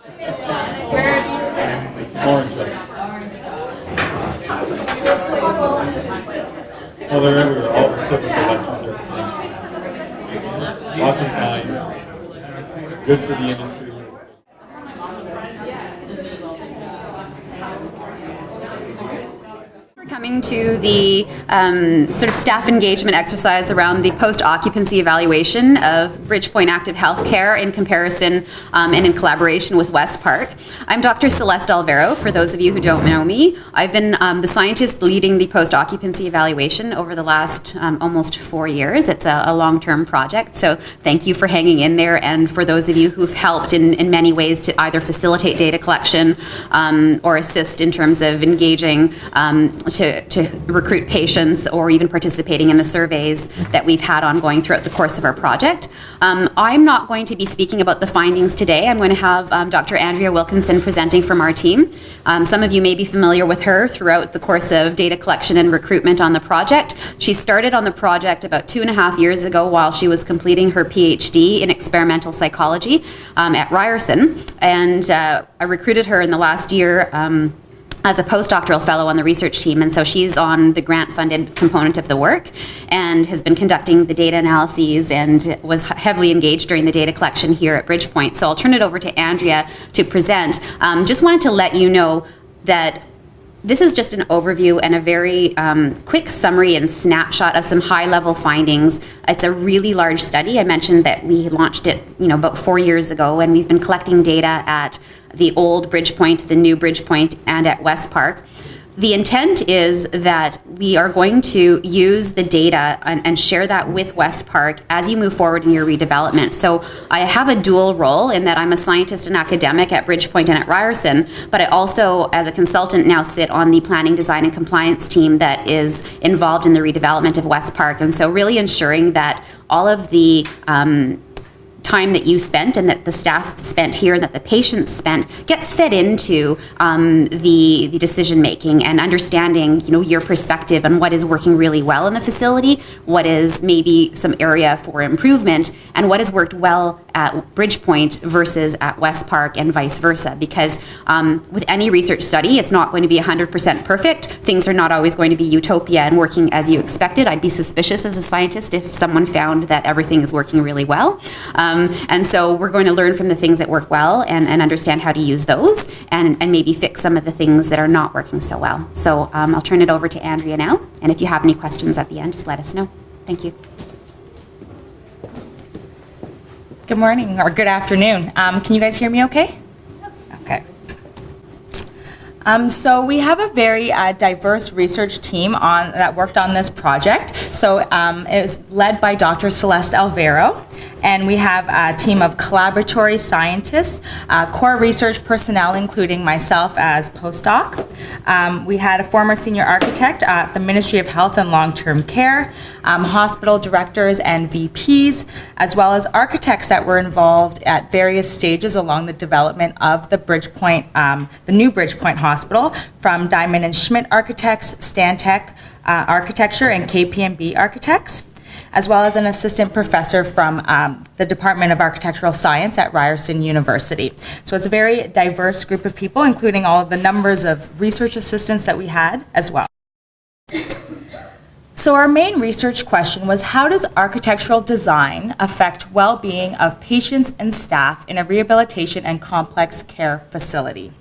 Orange. Oh, they're everywhere. All the civic elections are the same. Lots of signs. Good for the industry. Coming to the sort of staff engagement exercise around the post-occupancy evaluation of Bridgepoint Active Healthcare in comparison and in collaboration with West Park. I'm Dr. Celeste Alvaro, for those of you who don't know me. I've been the scientist leading the post-occupancy evaluation over the last almost 4 years. It's a long-term project, so thank you for hanging in there, and for those of you who've helped in many ways to either facilitate data collection or assist in terms of engaging to recruit patients, or even participating in the surveys that we've had ongoing throughout the course of our project. I'm not going to be speaking about the findings today. I'm going to have Dr. Andrea Wilkinson presenting from our team. Some of you may be familiar with her throughout the course of data collection and recruitment on the project. She started on the project about 2.5 years ago while she was completing her PhD in experimental psychology at Ryerson, and I recruited her in the last year as a postdoctoral fellow on the research team, and so she's on the grant-funded component of the work and has been conducting the data analyses and was heavily engaged during the data collection here at Bridgepoint. So I'll turn it over to Andrea to present. Just wanted to let you know that this is just an overview and a very quick summary and snapshot of some high-level findings. It's a really large study. I mentioned that we launched it, about 4 years ago, and we've been collecting data at the old Bridgepoint, the new Bridgepoint, and at West Park. The intent is that we are going to use the data and share that with West Park as you move forward in your redevelopment. So I have a dual role in that I'm a scientist and academic at Bridgepoint and at Ryerson, but I also, as a consultant, now sit on the planning, design, and compliance team that is involved in the redevelopment of West Park. And so really ensuring that all of the time that you spent and that the staff spent here and that the patients spent gets fed into the decision making and understanding your perspective on what is working really well in the facility, what is maybe some area for improvement, and what has worked well at Bridgepoint versus at West Park, and vice versa. Because with any research study, it's not going to be 100% perfect. Things are not always going to be utopia and working as you expected. I'd be suspicious as a scientist if someone found that everything is working really well. And so we're going to learn from the things that work well and understand how to use those and maybe fix some of the things that are not working so well. So I'll turn it over to Andrea now. And if you have any questions at the end, just let us know. Thank you. Good morning, or good afternoon. Can you guys hear me okay? Okay. So we have a very diverse research team that worked on this project. So it was led by Dr. Celeste Alvaro, and we have a team of collaboratory scientists, core research personnel, including myself as postdoc. We had a former senior architect at the Ministry of Health and Long-Term Care, hospital directors and VPs, as well as architects that were involved at various stages along the development of the Bridgepoint, the new Bridgepoint Hospital, from Diamond and Schmidt Architects, Stantec Architecture, and KPMB Architects, as well as an assistant professor from the Department of Architectural Science at Ryerson University. So it's a very diverse group of people, including all of the numbers of research assistants that we had as well. So our main research question was, how does architectural design affect well-being of patients and staff in a rehabilitation and complex care facility?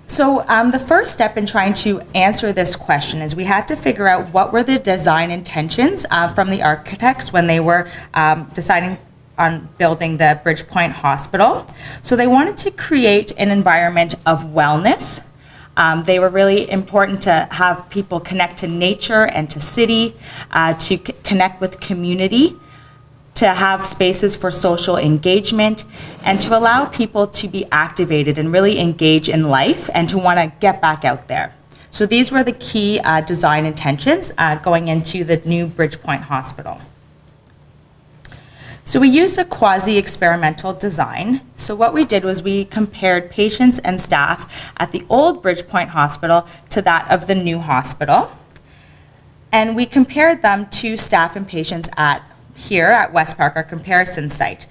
So the first step in trying to answer this question is we had to figure out what were the design intentions from the architects when they were deciding on building the Bridgepoint Hospital. So they wanted to create an environment of wellness. They were really important to have people connect to nature and to city, to connect with community, to have spaces for social engagement, and to allow people to be activated and really engage in life and to want to get back out there. So these were the key design intentions going into the new Bridgepoint Hospital. So we used a quasi-experimental design. So what we did was we compared patients and staff at the old Bridgepoint Hospital to that of the new hospital. And we compared them to staff and patients here at West Park, our comparison site.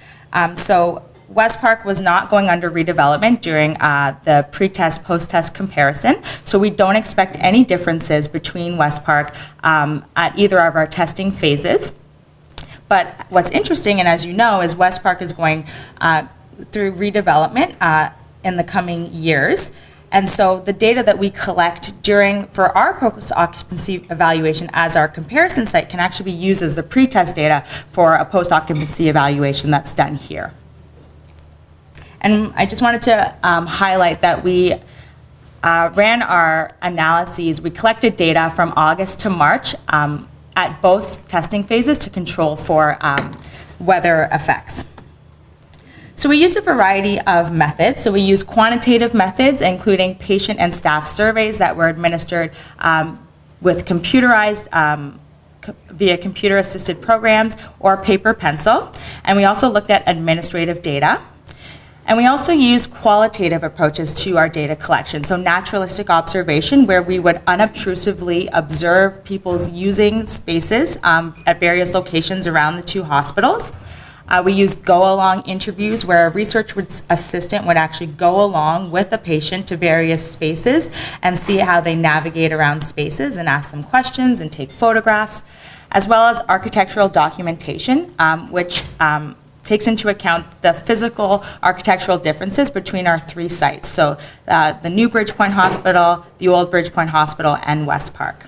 So West Park was not going under redevelopment during the pre-test, post-test comparison, so we don't expect any differences between West Park at either of our testing phases. But what's interesting, and as you know, is West Park is going through redevelopment in the coming years. And so the data that we collect for our post-occupancy evaluation as our comparison site can actually be used as the pre-test data for a post-occupancy evaluation that's done here. And I just wanted to highlight that we ran our analyses. We collected data from August to March at both testing phases to control for weather effects. So we used a variety of methods. So we used quantitative methods, including patient and staff surveys that were administered with computerized, via computer-assisted programs or paper pencil. And we also looked at administrative data. And we also used qualitative approaches to our data collection. So naturalistic observation, where we would unobtrusively observe people's using spaces at various locations around the two hospitals. We used go-along interviews where a research assistant would actually go along with a patient to various spaces and see how they navigate around spaces and ask them questions and take photographs, as well as architectural documentation, which takes into account the physical architectural differences between our three sites. So the new Bridgepoint Hospital, the old Bridgepoint Hospital, and West Park.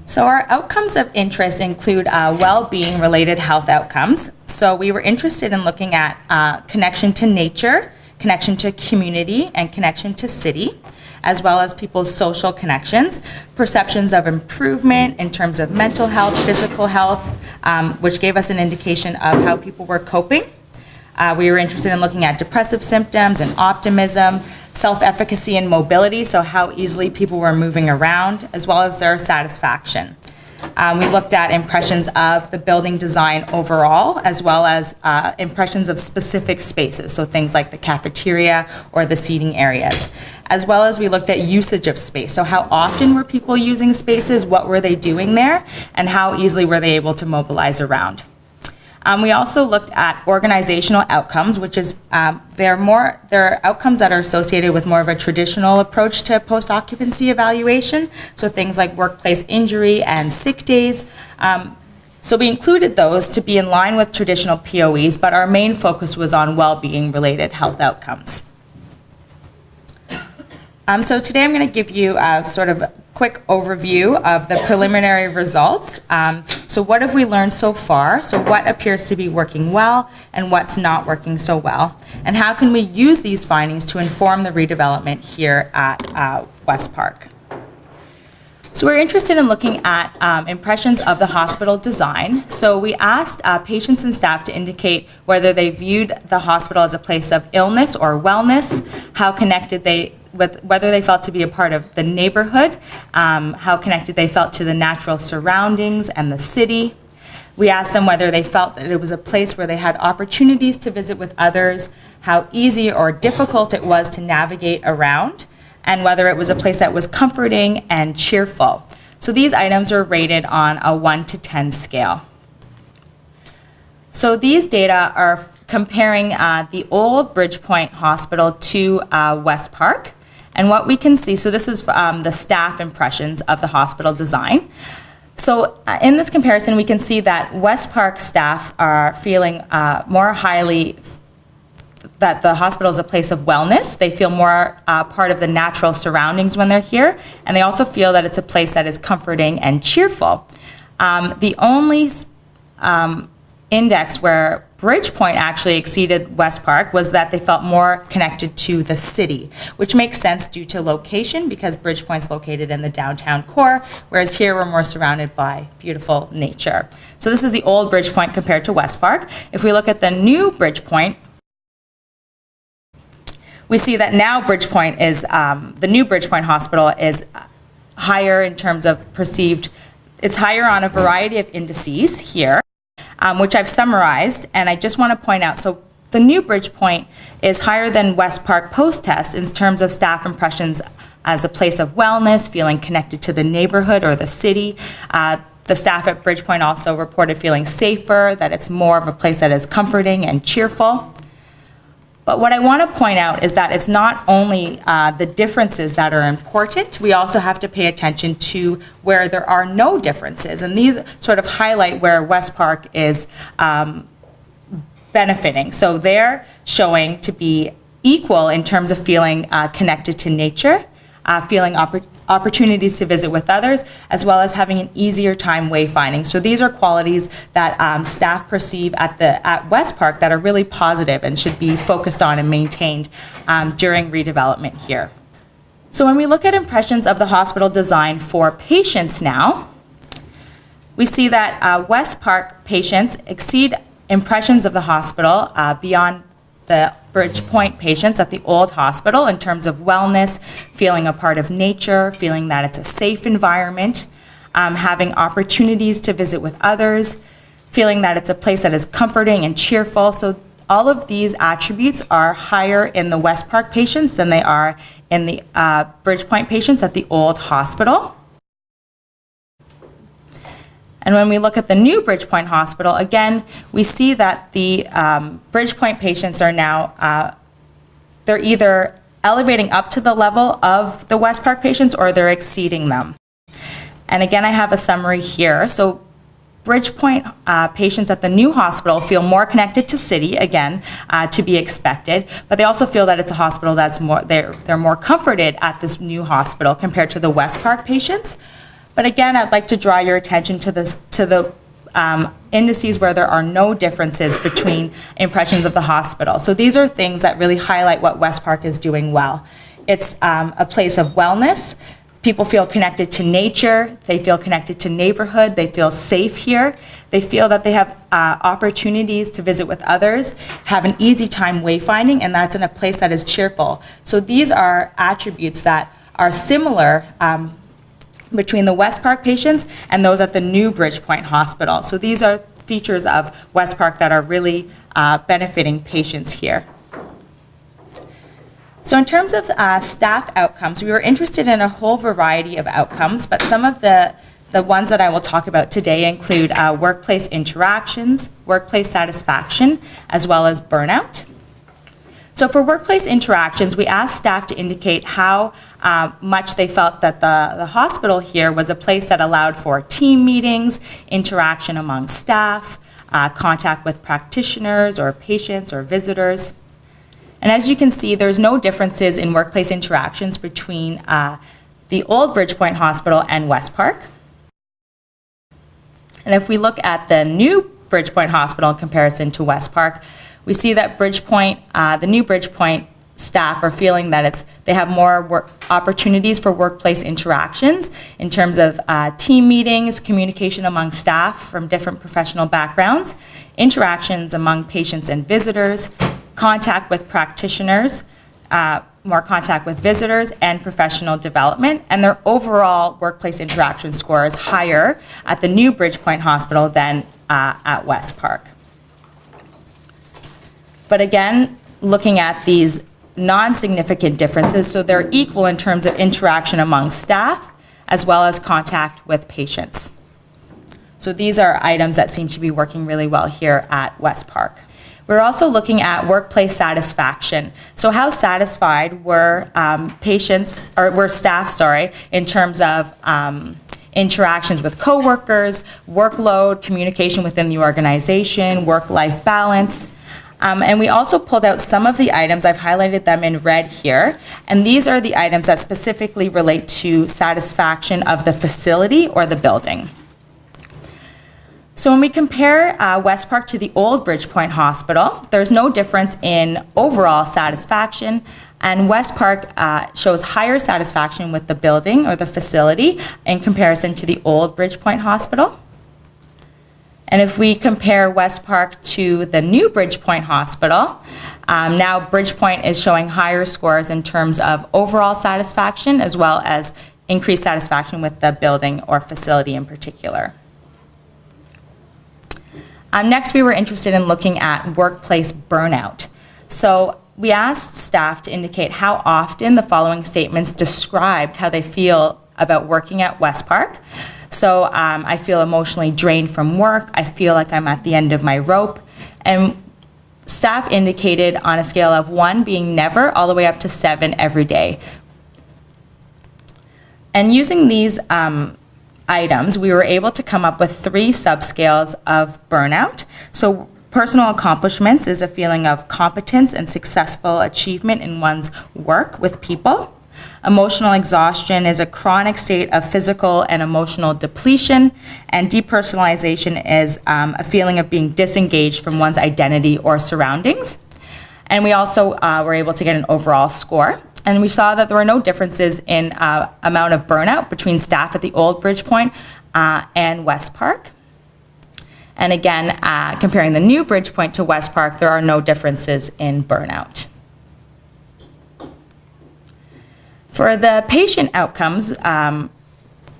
So our outcomes of interest include well-being related health outcomes. So we were interested in looking at connection to nature, connection to community, and connection to city, as well as people's social connections, perceptions of improvement in terms of mental health, physical health, which gave us an indication of how people were coping. We were interested in looking at depressive symptoms and optimism, self-efficacy and mobility, so how easily people were moving around, as well as their satisfaction. We looked at impressions of the building design overall, as well as impressions of specific spaces, so things like the cafeteria or the seating areas. As well as we looked at usage of space, so how often were people using spaces, what were they doing there, and how easily were they able to mobilize around. We also looked at organizational outcomes, which is they're outcomes that are associated with more of a traditional approach to post-occupancy evaluation, so things like workplace injury and sick days. So we included those to be in line with traditional POEs, but our main focus was on well-being related health outcomes. So today I'm going to give you a sort of quick overview of the preliminary results. So what have we learned so far? So what appears to be working well and what's not working so well? And how can we use these findings to inform the redevelopment here at West Park? So we're interested in looking at impressions of the hospital design. So we asked patients and staff to indicate whether they viewed the hospital as a place of illness or wellness, how connected whether they felt to be a part of the neighborhood, how connected they felt to the natural surroundings and the city. We asked them whether they felt that it was a place where they had opportunities to visit with others, how easy or difficult it was to navigate around, and whether it was a place that was comforting and cheerful. So these items are rated on a 1 to 10 scale. So these data are comparing the old Bridgepoint Hospital to West Park. And what we can see, so this is the staff impressions of the hospital design. So in this comparison, we can see that West Park staff are feeling more highly that the hospital is a place of wellness. They feel more part of the natural surroundings when they're here, and they also feel that it's a place that is comforting and cheerful. The only index where Bridgepoint actually exceeded West Park was that they felt more connected to the city, which makes sense due to location because Bridgepoint's located in the downtown core, whereas here we're more surrounded by beautiful nature. So this is the old Bridgepoint compared to West Park. If we look at the new Bridgepoint, we see that now Bridgepoint is, the new Bridgepoint Hospital is higher in terms of perceived, it's higher on a variety of indices here, which I've summarized, and I just want to point out, so the new Bridgepoint is higher than West Park post-test in terms of staff impressions as a place of wellness, feeling connected to the neighborhood or the city. The staff at Bridgepoint also reported feeling safer, that it's more of a place that is comforting and cheerful. But what I want to point out is that it's not only the differences that are important, we also have to pay attention to where there are no differences. And these sort of highlight where West Park is benefiting. So they're showing to be equal in terms of feeling connected to nature, feeling opportunities to visit with others, as well as having an easier time wayfinding. So these are qualities that staff perceive at West Park that are really positive and should be focused on and maintained during redevelopment here. So when we look at impressions of the hospital design for patients now, we see that West Park patients exceed impressions of the hospital beyond the Bridgepoint patients at the old hospital in terms of wellness, feeling a part of nature, feeling that it's a safe environment, having opportunities to visit with others, feeling that it's a place that is comforting and cheerful. So all of these attributes are higher in the West Park patients than they are in the Bridgepoint patients at the old hospital. And when we look at the new Bridgepoint Hospital, again, we see that the Bridgepoint patients are now, they're either elevating up to the level of the West Park patients or they're exceeding them. And again, I have a summary here. So Bridgepoint patients at the new hospital feel more connected to city, again, to be expected, but they also feel that it's a hospital that's more, they're more comforted at this new hospital compared to the West Park patients. But again, I'd like to draw your attention to the indices where there are no differences between impressions of the hospital. So these are things that really highlight what West Park is doing well. It's a place of wellness. People feel connected to nature. They feel connected to neighborhood. They feel safe here. They feel that they have opportunities to visit with others, have an easy time wayfinding, and that's in a place that is cheerful. So these are attributes that are similar between the West Park patients and those at the new Bridgepoint Hospital. So these are features of West Park that are really benefiting patients here. So in terms of staff outcomes, we were interested in a whole variety of outcomes, but some of the ones that I will talk about today include workplace interactions, workplace satisfaction, as well as burnout. So for workplace interactions, we asked staff to indicate how much they felt that the hospital here was a place that allowed for team meetings, interaction among staff, contact with practitioners or patients or visitors. And as you can see, there's no differences in workplace interactions between the old Bridgepoint Hospital and West Park. And if we look at the new Bridgepoint Hospital in comparison to West Park, we see that Bridgepoint, the new Bridgepoint staff are feeling that they have more opportunities for workplace interactions in terms of team meetings, communication among staff from different professional backgrounds, interactions among patients and visitors, contact with practitioners, more contact with visitors, and professional development. And their overall workplace interaction score is higher at the new Bridgepoint Hospital than at West Park. But again, looking at these non-significant differences, so they're equal in terms of interaction among staff as well as contact with patients. So these are items that seem to be working really well here at West Park. We're also looking at workplace satisfaction. So how satisfied were staff, in terms of interactions with coworkers, workload, communication within the organization, work-life balance. And we also pulled out some of the items, I've highlighted them in red here, and these are the items that specifically relate to satisfaction of the facility or the building. So when we compare West Park to the old Bridgepoint Hospital, there's no difference in overall satisfaction, and West Park shows higher satisfaction with the building or the facility in comparison to the old Bridgepoint Hospital. And if we compare West Park to the new Bridgepoint Hospital, now Bridgepoint is showing higher scores in terms of overall satisfaction as well as increased satisfaction with the building or facility in particular. Next, we were interested in looking at workplace burnout. So we asked staff to indicate how often the following statements described how they feel about working at West Park. So I feel emotionally drained from work. I feel like I'm at the end of my rope. And staff indicated on a scale of 1 being never all the way up to 7 every day. And using these items, we were able to come up with 3 subscales of burnout. So personal accomplishments is a feeling of competence and successful achievement in one's work with people. Emotional exhaustion is a chronic state of physical and emotional depletion, and depersonalization is a feeling of being disengaged from one's identity or surroundings. And we also were able to get an overall score. And we saw that there were no differences in amount of burnout between staff at the old Bridgepoint and West Park. And again, comparing the new Bridgepoint to West Park, there are no differences in burnout. For the patient outcomes,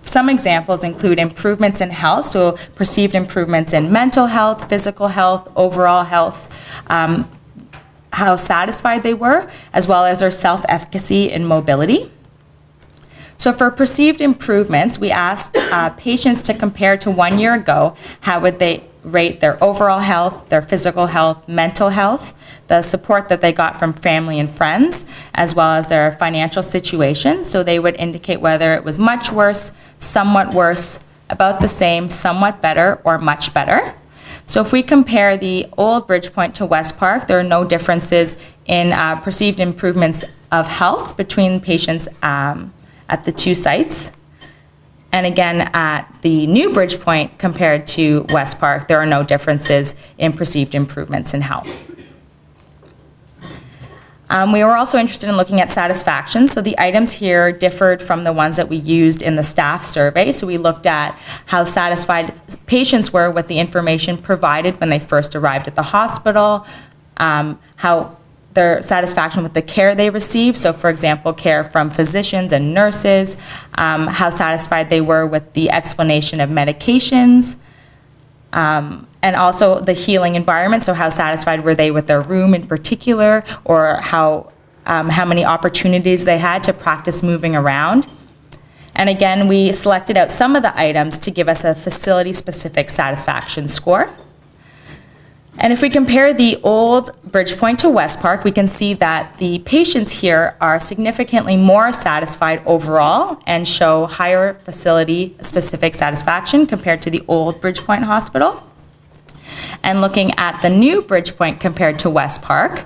some examples include improvements in health, so perceived improvements in mental health, physical health, overall health, how satisfied they were, as well as their self-efficacy and mobility. So for perceived improvements, we asked patients to compare to 1 year ago, how would they rate their overall health, their physical health, mental health, the support that they got from family and friends, as well as their financial situation. So they would indicate whether it was much worse, somewhat worse, about the same, somewhat better, or much better. So if we compare the old Bridgepoint to West Park, there are no differences in perceived improvements of health between patients at the 2 sites. And again, at the new Bridgepoint compared to West Park, there are no differences in perceived improvements in health. We were also interested in looking at satisfaction. So the items here differed from the ones that we used in the staff survey. So we looked at how satisfied patients were with the information provided when they first arrived at the hospital, how their satisfaction with the care they received. So for example, care from physicians and nurses, how satisfied they were with the explanation of medications, and also the healing environment, so how satisfied were they with their room in particular, or how many opportunities they had to practice moving around. And again, we selected out some of the items to give us a facility-specific satisfaction score. And if we compare the old Bridgepoint to West Park, we can see that the patients here are significantly more satisfied overall and show higher facility-specific satisfaction compared to the old Bridgepoint Hospital. And looking at the new Bridgepoint compared to West Park,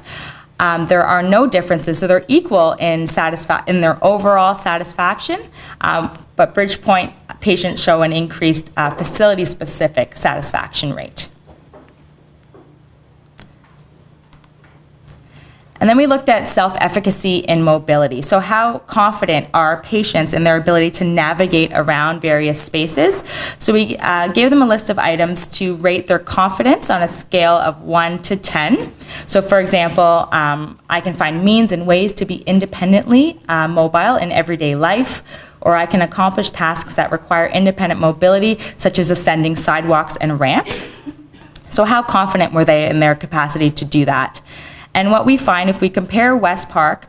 there are no differences, so they're equal in their overall satisfaction, but Bridgepoint patients show an increased facility-specific satisfaction rate. And then we looked at self-efficacy and mobility. So how confident are patients in their ability to navigate around various spaces? So we gave them a list of items to rate their confidence on a scale of 1 to 10. So for example, I can find means and ways to be independently mobile in everyday life, or I can accomplish tasks that require independent mobility, such as ascending sidewalks and ramps. So how confident were they in their capacity to do that? And what we find if we compare West Park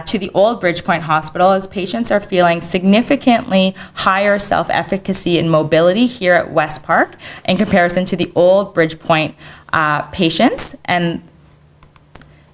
to the old Bridgepoint Hospital is patients are feeling significantly higher self-efficacy and mobility here at West Park in comparison to the old Bridgepoint patients. And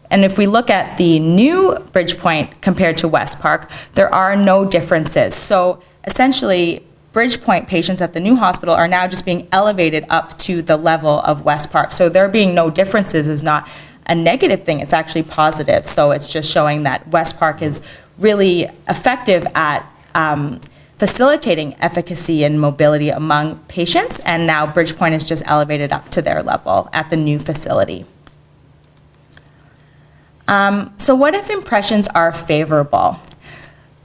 if we look at the new Bridgepoint compared to West Park, there are no differences. So essentially, Bridgepoint patients at the new hospital are now just being elevated up to the level of West Park. So there being no differences is not a negative thing, it's actually positive. So it's just showing that West Park is really effective at facilitating efficacy and mobility among patients, and now Bridgepoint is just elevated up to their level at the new facility. So what if impressions are favorable?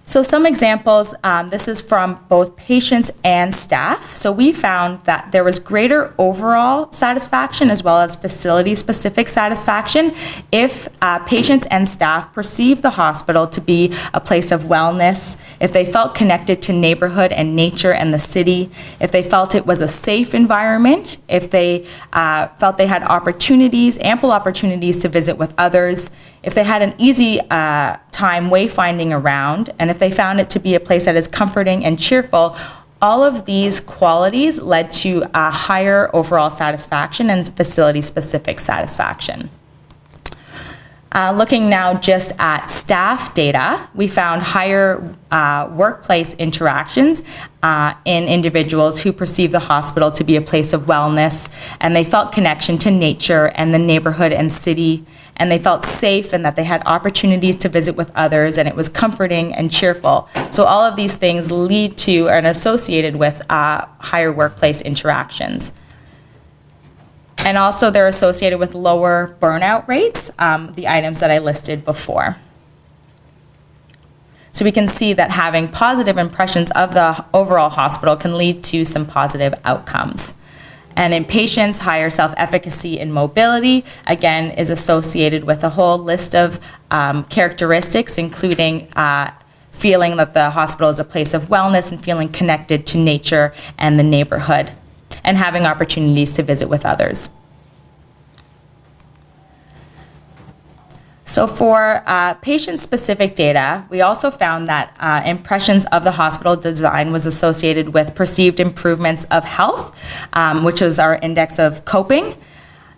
So some examples, this is from both patients and staff. So we found that there was greater overall satisfaction as well as facility-specific satisfaction if patients and staff perceived the hospital to be a place of wellness, if they felt connected to neighborhood and nature and the city, if they felt it was a safe environment, if they felt they had opportunities, ample opportunities to visit with others, if they had an easy time wayfinding around, and if they found it to be a place that is comforting and cheerful, all of these qualities led to a higher overall satisfaction and facility-specific satisfaction. Looking now just at staff data, we found higher workplace interactions in individuals who perceive the hospital to be a place of wellness, and they felt connection to nature and the neighborhood and city, and they felt safe and that they had opportunities to visit with others, and it was comforting and cheerful. So all of these things lead to and are associated with higher workplace interactions. And also they're associated with lower burnout rates, the items that I listed before. So we can see that having positive impressions of the overall hospital can lead to some positive outcomes. And in patients, higher self-efficacy and mobility, again, is associated with a whole list of characteristics, including feeling that the hospital is a place of wellness and feeling connected to nature and the neighborhood, and having opportunities to visit with others. So for patient-specific data, we also found that impressions of the hospital design was associated with perceived improvements of health, which is our index of coping.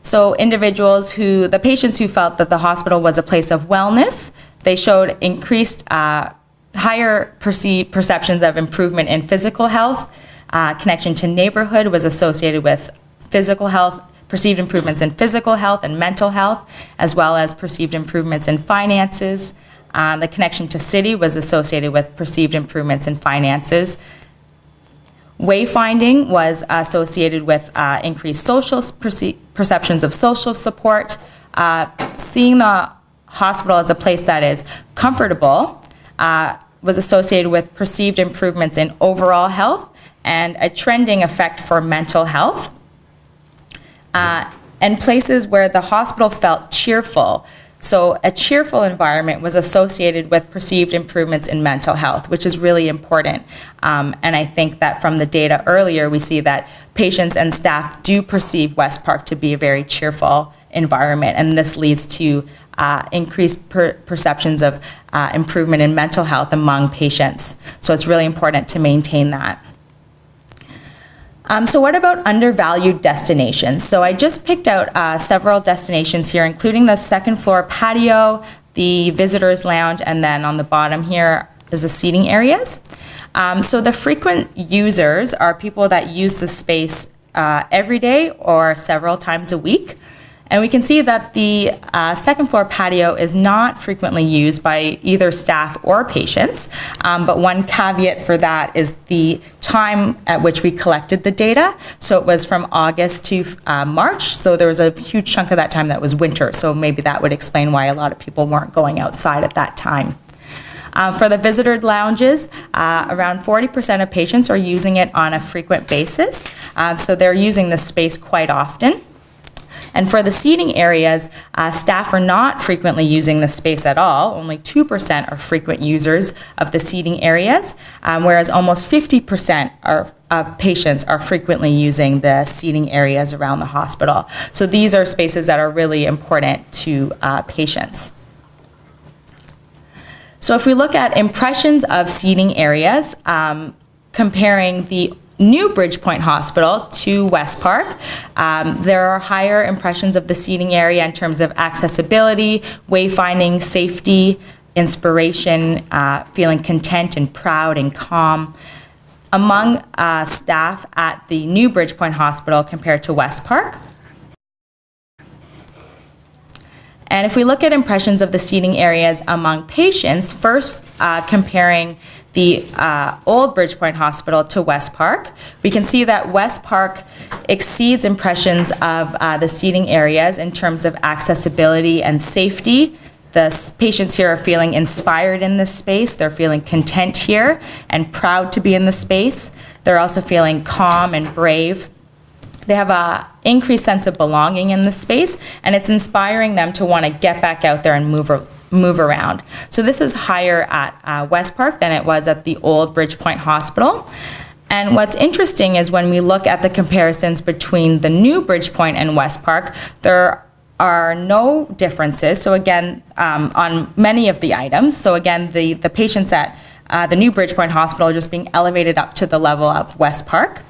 So the patients who felt that the hospital was a place of wellness, they showed increased, higher perceptions of improvement in physical health. Connection to neighborhood was associated with physical health, perceived improvements in physical health and mental health, as well as perceived improvements in finances. The connection to city was associated with perceived improvements in finances. Wayfinding was associated with increased social perceptions of social support. Seeing the hospital as a place that is comfortable was associated with perceived improvements in overall health and a trending effect for mental health. And places where the hospital felt cheerful. So a cheerful environment was associated with perceived improvements in mental health, which is really important. And I think that from the data earlier, we see that patients and staff do perceive West Park to be a very cheerful environment, and this leads to increased perceptions of improvement in mental health among patients. So it's really important to maintain that. So what about undervalued destinations? So I just picked out several destinations here, including the second floor patio, the visitors lounge, and then on the bottom here is the seating areas. So the frequent users are people that use the space every day or several times a week. And we can see that the second floor patio is not frequently used by either staff or patients, but one caveat for that is the time at which we collected the data. So it was from August to March, so there was a huge chunk of that time that was winter, so maybe that would explain why a lot of people weren't going outside at that time. For the visitor lounges, around 40% of patients are using it on a frequent basis, so they're using this space quite often. And for the seating areas, staff are not frequently using the space at all. Only 2% are frequent users of the seating areas, whereas almost 50% of patients are frequently using the seating areas around the hospital. So these are spaces that are really important to patients. So if we look at impressions of seating areas, comparing the new Bridgepoint Hospital to West Park, there are higher impressions of the seating area in terms of accessibility, wayfinding, safety, inspiration, feeling content and proud and calm among staff at the new Bridgepoint Hospital compared to West Park. And if we look at impressions of the seating areas among patients, first comparing the old Bridgepoint Hospital to West Park, we can see that West Park exceeds impressions of the seating areas in terms of accessibility and safety. The patients here are feeling inspired in this space. They're feeling content here and proud to be in the space. They're also feeling calm and brave. They have an increased sense of belonging in the space, and it's inspiring them to want to get back out there and move around. So this is higher at West Park than it was at the old Bridgepoint Hospital. And what's interesting is when we look at the comparisons between the new Bridgepoint and West Park, there are no differences. So again, on many of the items. So again, the patients at the new Bridgepoint Hospital just being elevated up to the level of West Park.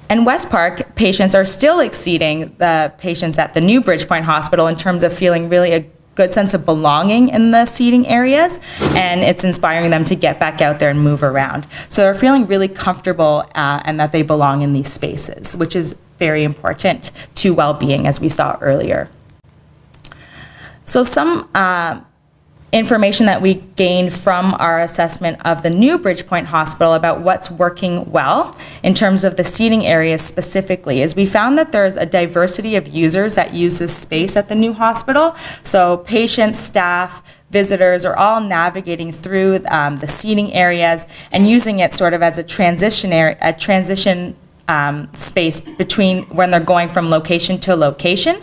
And West Park patients are still exceeding the patients at the new Bridgepoint Hospital in terms of feeling really a good sense of belonging in the seating areas, and it's inspiring them to get back out there and move around. So they're feeling really comfortable and that they belong in these spaces, which is very important to well-being, as we saw earlier. So some information that we gained from our assessment of the new Bridgepoint Hospital about what's working well in terms of the seating areas specifically is we found that there's a diversity of users that use this space at the new hospital. So patients, staff, visitors are all navigating through the seating areas and using it sort of as a transition space between when they're going from location to location.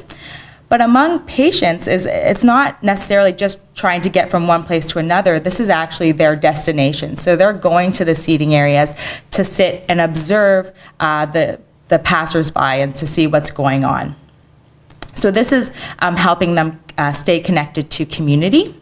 But among patients, it's not necessarily just trying to get from one place to another. This is actually their destination. So they're going to the seating areas to sit and observe the passersby and to see what's going on. So this is helping them stay connected to community.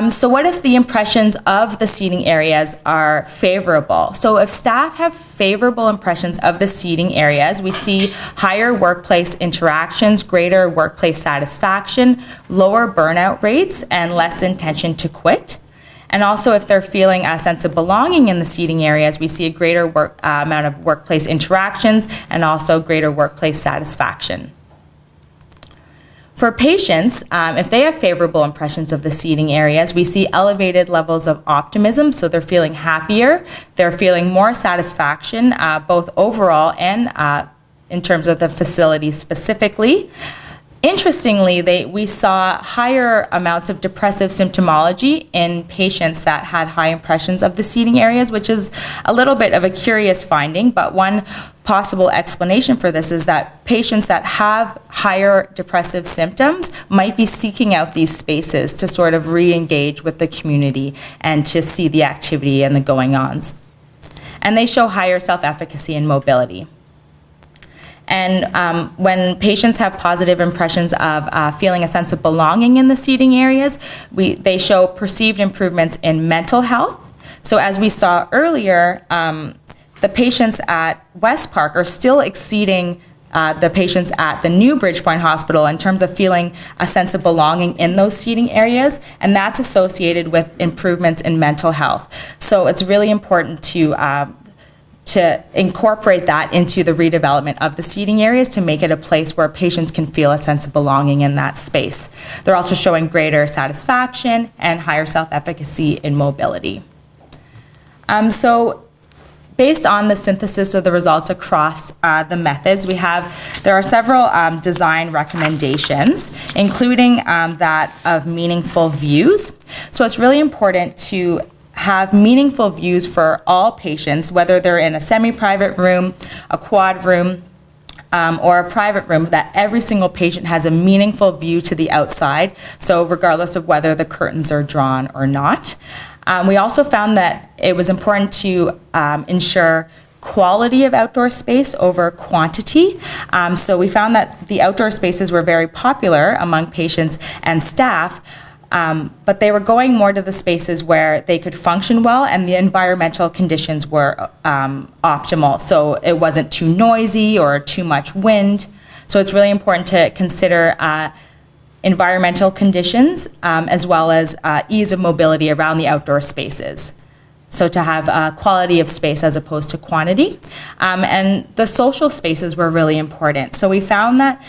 So what if the impressions of the seating areas are favorable? So if staff have favorable impressions of the seating areas, we see higher workplace interactions, greater workplace satisfaction, lower burnout rates, and less intention to quit. And also if they're feeling a sense of belonging in the seating areas, we see a greater amount of workplace interactions and also greater workplace satisfaction. For patients, if they have favorable impressions of the seating areas, we see elevated levels of optimism, so they're feeling happier, they're feeling more satisfaction, both overall and in terms of the facility specifically. Interestingly, we saw higher amounts of depressive symptomology in patients that had high impressions of the seating areas, which is a little bit of a curious finding, but one possible explanation for this is that patients that have higher depressive symptoms might be seeking out these spaces to sort of re-engage with the community and to see the activity and the going-ons. And they show higher self-efficacy and mobility. And when patients have positive impressions of feeling a sense of belonging in the seating areas, they show perceived improvements in mental health. So as we saw earlier, the patients at West Park are still exceeding the patients at the new Bridgepoint Hospital in terms of feeling a sense of belonging in those seating areas, and that's associated with improvements in mental health. So it's really important to incorporate that into the redevelopment of the seating areas to make it a place where patients can feel a sense of belonging in that space. They're also showing greater satisfaction and higher self-efficacy in mobility. So based on the synthesis of the results across the methods, there are several design recommendations, including that of meaningful views. So it's really important to have meaningful views for all patients, whether they're in a semi-private room, a quad room, or a private room, that every single patient has a meaningful view to the outside, so regardless of whether the curtains are drawn or not. We also found that it was important to ensure quality of outdoor space over quantity. So we found that the outdoor spaces were very popular among patients and staff, but they were going more to the spaces where they could function well and the environmental conditions were optimal. So it wasn't too noisy or too much wind. So it's really important to consider environmental conditions as well as ease of mobility around the outdoor spaces. So to have quality of space as opposed to quantity. And the social spaces were really important. So we found that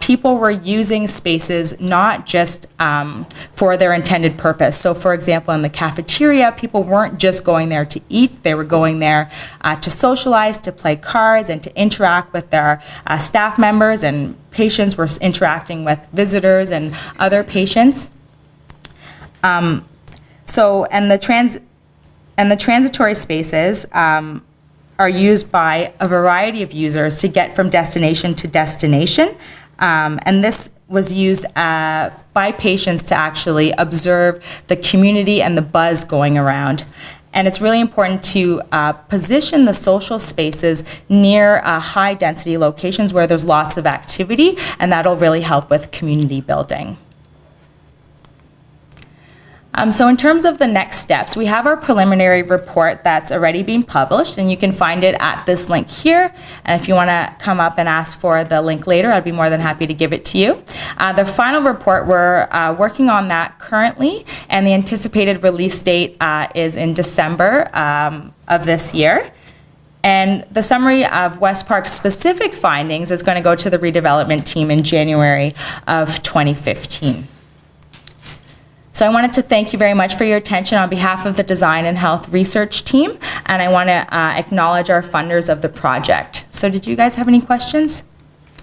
people were using spaces not just for their intended purpose. So for example, in the cafeteria, people weren't just going there to eat, they were going there to socialize, to play cards, and to interact with their staff members, and patients were interacting with visitors and other patients. And the transitory spaces are used by a variety of users to get from destination to destination. And this was used by patients to actually observe the community and the buzz going around. And it's really important to position the social spaces near high density locations where there's lots of activity, and that'll really help with community building. So in terms of the next steps, we have our preliminary report that's already been published, and you can find it at this link here. And if you want to come up and ask for the link later, I'd be more than happy to give it to you. The final report, we're working on that currently, and the anticipated release date is in December of this year. And the summary of West Park's specific findings is going to go to the redevelopment team in January of 2015. So I wanted to thank you very much for your attention on behalf of the Design and Health Research team, and I want to acknowledge our funders of the project. So did you guys have any questions?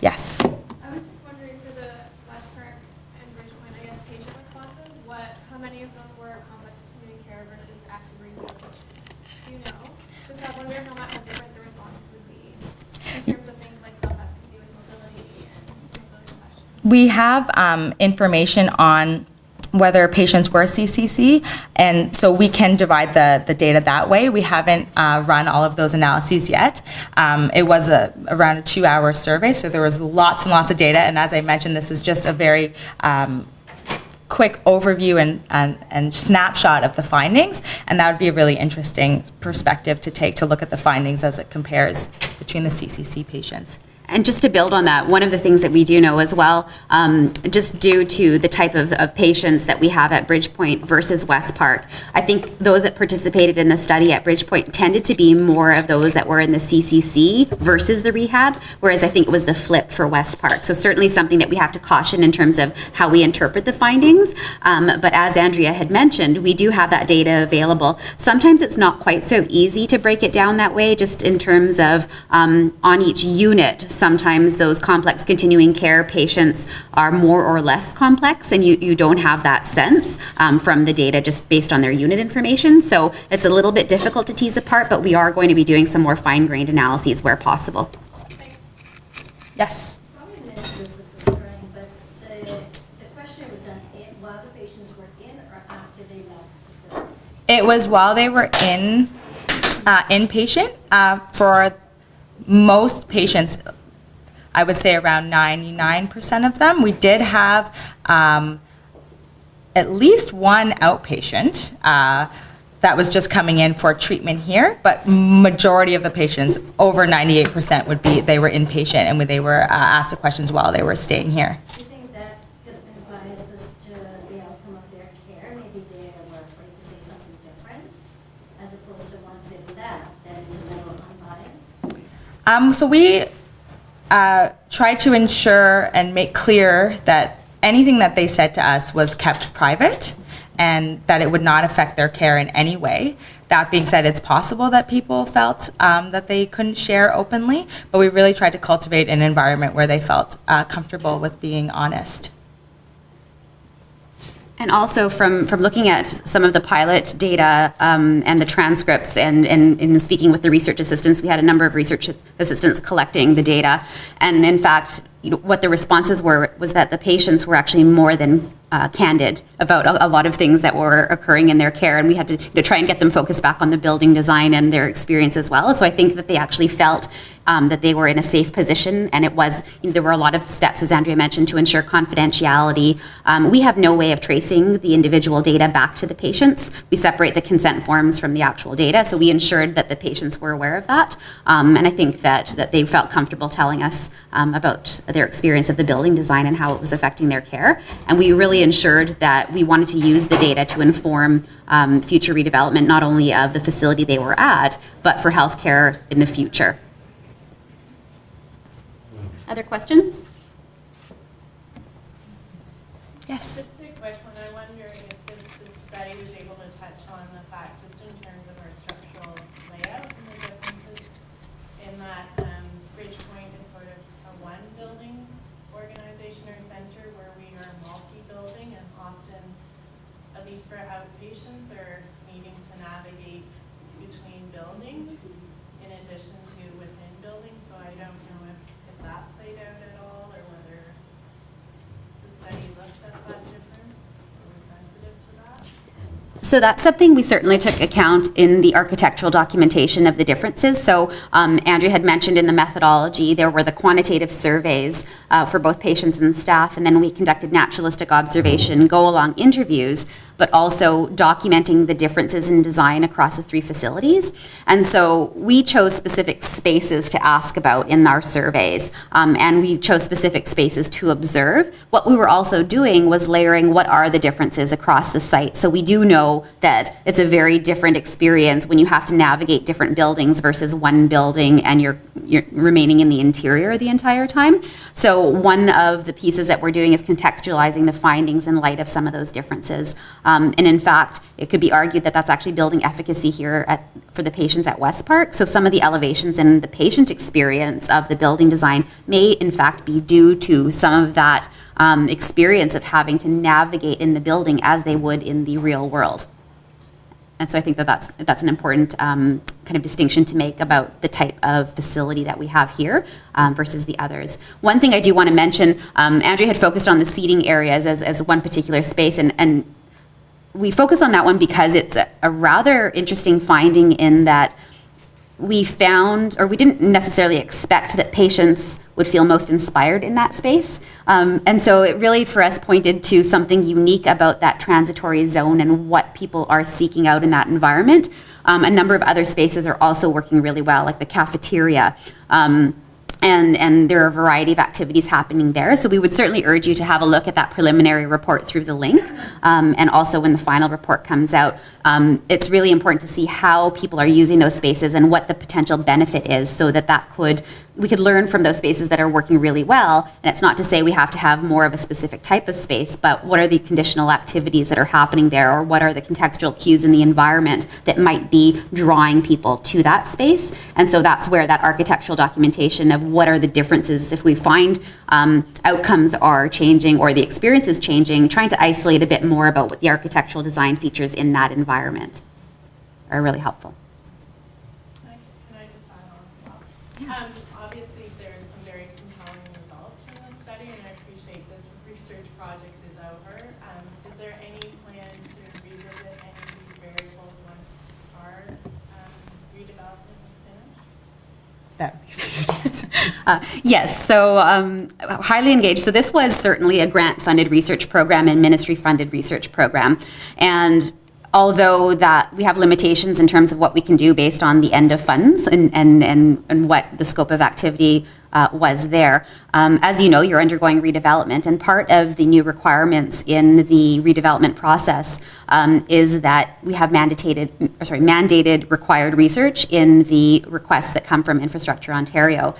Yes. I was just wondering for the West Park and Bridgepoint, I guess, patient responses, how many of them were complex community care versus active rehabilitation? Do you know? Just I wonder how different the responses would be in terms of things like self-efficacy with mobility and some of those questions. We have information on whether patients were CCC, and so we can divide the data that way. We haven't run all of those analyses yet. It was around a 2-hour survey, so there was lots and lots of data, and as I mentioned, this is just a very quick overview and snapshot of the findings, and that would be a really interesting perspective to take to look at the findings as it compares between the CCC patients. And just to build on that, one of the things that we do know as well, just due to the type of patients that we have at Bridgepoint versus West Park, I think those that participated in the study at Bridgepoint tended to be more of those that were in the CCC versus the rehab, whereas I think it was the flip for West Park. So certainly something that we have to caution in terms of how we interpret the findings. But as Andrea had mentioned, we do have that data available. Sometimes it's not quite so easy to break it down that way, just in terms of on each unit. Sometimes those complex continuing care patients are more or less complex, and you don't have that sense from the data just based on their unit information. So it's a little bit difficult to tease apart, but we are going to be doing some more fine-grained analyses where possible. Yes? Probably missed this with the spring, but the question was done while the patients were in or after they left the facility? It was while they were inpatient. For most patients, I would say around 99% of them. We did have at least one outpatient that was just coming in for treatment here, but majority of the patients, over 98%, they were inpatient, and they were asked the questions while they were staying here. Do you think that could have been biased as to the outcome of their care? Maybe they were afraid to say something different, as opposed to once they left, that it's a little unbiased? So we try to ensure and make clear that anything that they said to us was kept private and that it would not affect their care in any way. That being said, it's possible that people felt that they couldn't share openly, but we really tried to cultivate an environment where they felt comfortable with being honest. And also from looking at some of the pilot data and the transcripts and in speaking with the research assistants, we had a number of research assistants collecting the data. And in fact, what the responses were was that the patients were actually more than candid about a lot of things that were occurring in their care, and we had to try and get them focused back on the building design and their experience as well. So I think that they actually felt that they were in a safe position, and there were a lot of steps, as Andrea mentioned, to ensure confidentiality. We have no way of tracing the individual data back to the patients. We separate the consent forms from the actual data, so we ensured that the patients were aware of that, and I think that they felt comfortable telling us about their experience of the building design and how it was affecting their care. And we really ensured that we wanted to use the data to inform future redevelopment, not only of the facility they were at, but for healthcare in the future. Other questions? Yes. Just a quick one. I wonder if this study was able to touch on the fact, just in terms of our structural layout and the differences in that Bridgepoint is sort of a one-building organization or center where we are multi-building, and often, at least for outpatients, are needing to navigate between buildings in addition to within buildings. So I don't know if that played out at all, or whether the study looked at that difference or was sensitive to that. So that's something we certainly took account in the architectural documentation of the differences. So Andrea had mentioned in the methodology, there were the quantitative surveys for both patients and staff, and then we conducted naturalistic observation, go-along interviews but also documenting the differences in design across the 3 facilities. And so we chose specific spaces to ask about in our surveys, and we chose specific spaces to observe. What we were also doing was layering what are the differences across the site. So we do know that it's a very different experience when you have to navigate different buildings versus one building and you're remaining in the interior the entire time. So one of the pieces that we're doing is contextualizing the findings in light of some of those differences. And in fact, it could be argued that that's actually building efficacy here for the patients at West Park. So some of the elevations in the patient experience of the building design may in fact be due to some of that experience of having to navigate in the building as they would in the real world. And so I think that that's an important kind of distinction to make about the type of facility that we have here versus the others. One thing I do want to mention, Andrea had focused on the seating areas as one particular space, and we focus on that one because it's a rather interesting finding in that we found, or we didn't necessarily expect that patients would feel most inspired in that space. And so it really, for us, pointed to something unique about that transitory zone and what people are seeking out in that environment. A number of other spaces are also working really well, like the cafeteria. And there are a variety of activities happening there. So we would certainly urge you to have a look at that preliminary report through the link. And also when the final report comes out, it's really important to see how people are using those spaces and what the potential benefit is, so that we could learn from those spaces that are working really well. And it's not to say we have to have more of a specific type of space, but what are the conditional activities that are happening there, or what are the contextual cues in the environment that might be drawing people to that space? And so that's where that architectural documentation of what are the differences, if we find outcomes are changing or the experience is changing, trying to isolate a bit more about what the architectural design features in that environment are really helpful. Can I just add on as well? Obviously, there's some very compelling results from this study, and I appreciate this research project is over. Is there any plan to revisit any of these variables once our redevelopment is finished? That would be for you to answer. Yes, so highly engaged. So this was certainly a grant-funded research program and ministry-funded research program. And although that we have limitations in terms of what we can do based on the end of funds and what the scope of activity was there. As you know, you're undergoing redevelopment, and part of the new requirements in the redevelopment process is that we have mandated required research in the requests that come from Infrastructure Ontario.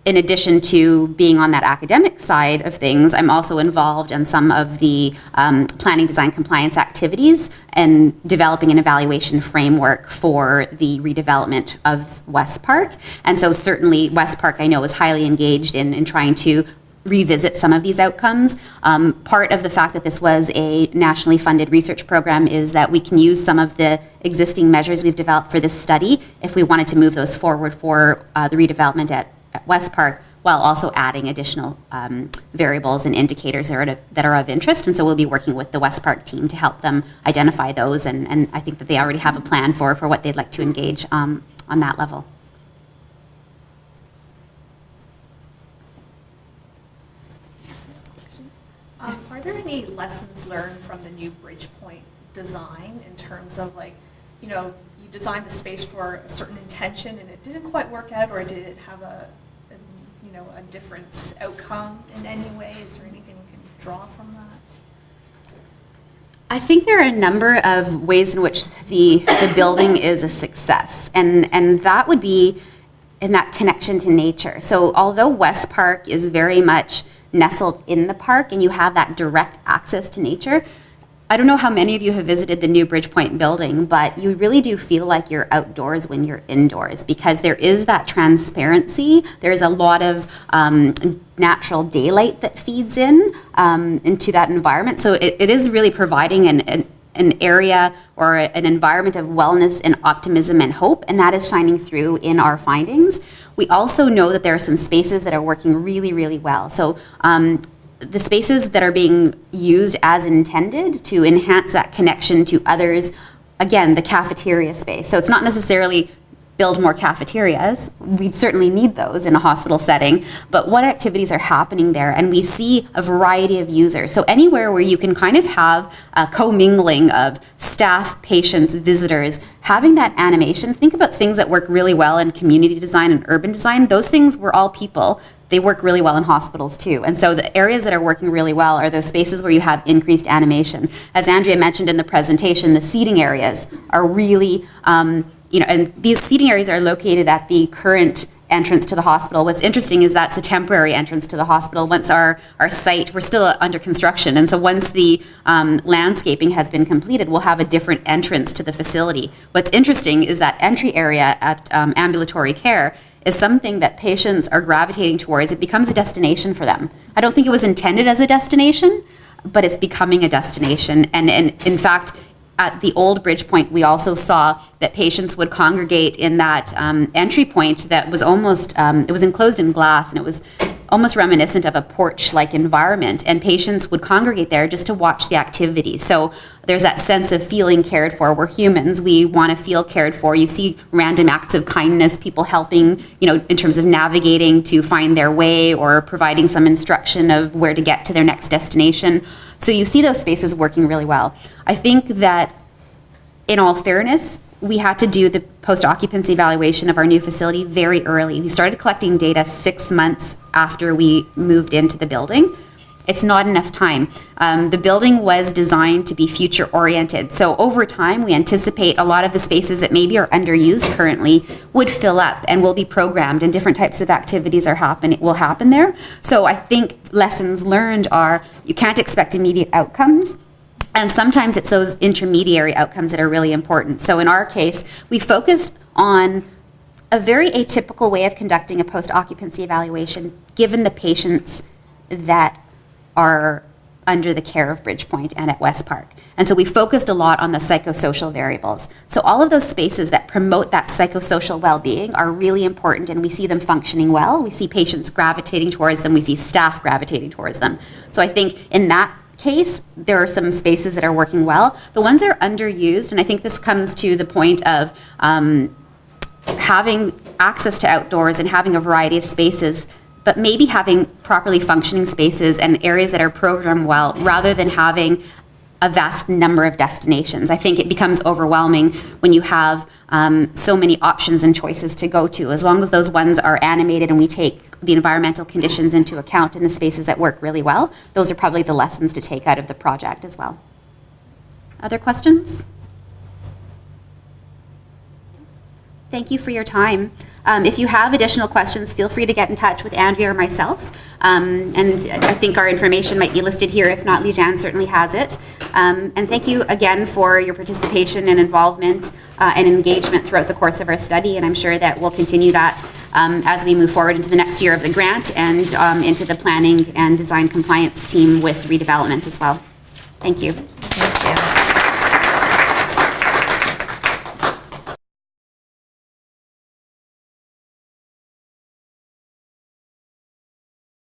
In addition to being on that academic side of things, I'm also involved in some of the planning, design, compliance activities and developing an evaluation framework for the redevelopment of West Park. And so certainly West Park, I know, is highly engaged in trying to revisit some of these outcomes. Part of the fact that this was a nationally funded research program is that we can use some of the existing measures we've developed for this study if we wanted to move those forward for the redevelopment at West Park, while also adding additional variables and indicators that are of interest. And so we'll be working with the West Park team to help them identify those, and I think that they already have a plan for what they'd like to engage on that level. Are there any lessons learned from the new Bridgepoint design in terms of, like, you designed the space for a certain intention and it didn't quite work out, or did it have a different outcome in any way? Is there anything we can draw from that? I think there are a number of ways in which the building is a success, and that would be in that connection to nature. So although West Park is very much nestled in the park and you have that direct access to nature, I don't know how many of you have visited the new Bridgepoint building, but you really do feel like you're outdoors when you're indoors, because there is that transparency. There's a lot of natural daylight that feeds into that environment. So it is really providing an area or an environment of wellness and optimism and hope, and that is shining through in our findings. We also know that there are some spaces that are working really, really well. So the spaces that are being used as intended to enhance that connection to others, again, the cafeteria space. So it's not necessarily build more cafeterias. We'd certainly need those in a hospital setting, but what activities are happening there? And we see a variety of users. So anywhere where you can kind of have a commingling of staff, patients, visitors, having that animation, think about things that work really well in community design and urban design. Those things were all people. They work really well in hospitals too. And so the areas that are working really well are those spaces where you have increased animation. As Andrea mentioned in the presentation, the seating areas are really, and these seating areas are located at the current entrance to the hospital. What's interesting is that's a temporary entrance to the hospital. Once our site, we're still under construction, and so once the landscaping has been completed, we'll have a different entrance to the facility. What's interesting is that entry area at ambulatory care is something that patients are gravitating towards. It becomes a destination for them. I don't think it was intended as a destination, but it's becoming a destination. And in fact, at the old Bridgepoint, we also saw that patients would congregate in that entry point that was almost, it was enclosed in glass, and it was almost reminiscent of a porch-like environment, and patients would congregate there just to watch the activity. So there's that sense of feeling cared for. We're humans, we want to feel cared for. You see random acts of kindness, people helping, in terms of navigating to find their way or providing some instruction of where to get to their next destination. So you see those spaces working really well. I think that, in all fairness, we had to do the post-occupancy evaluation of our new facility very early. We started collecting data 6 months after we moved into the building. It's not enough time. The building was designed to be future-oriented. So over time, we anticipate a lot of the spaces that maybe are underused currently would fill up and will be programmed, and different types of activities will happen there. So I think lessons learned are you can't expect immediate outcomes. And sometimes it's those intermediary outcomes that are really important. So in our case, we focused on a very atypical way of conducting a post-occupancy evaluation, given the patients that are under the care of Bridgepoint and at West Park. And so we focused a lot on the psychosocial variables. So all of those spaces that promote that psychosocial well-being are really important, and we see them functioning well. We see patients gravitating towards them. We see staff gravitating towards them. So I think in that case, there are some spaces that are working well. The ones that are underused, and I think this comes to the point of having access to outdoors and having a variety of spaces, but maybe having properly functioning spaces and areas that are programmed well, rather than having a vast number of destinations. I think it becomes overwhelming when you have so many options and choices to go to. As long as those ones are animated and we take the environmental conditions into account in the spaces that work really well, those are probably the lessons to take out of the project as well. Other questions? Thank you for your time. If you have additional questions, feel free to get in touch with Andrea or myself. And I think our information might be listed here. If not, Lijanne certainly has it. And thank you again for your participation and involvement and engagement throughout the course of our study. And I'm sure that we'll continue that as we move forward into the next year of the grant and into the planning and design compliance team with redevelopment as well. Thank you.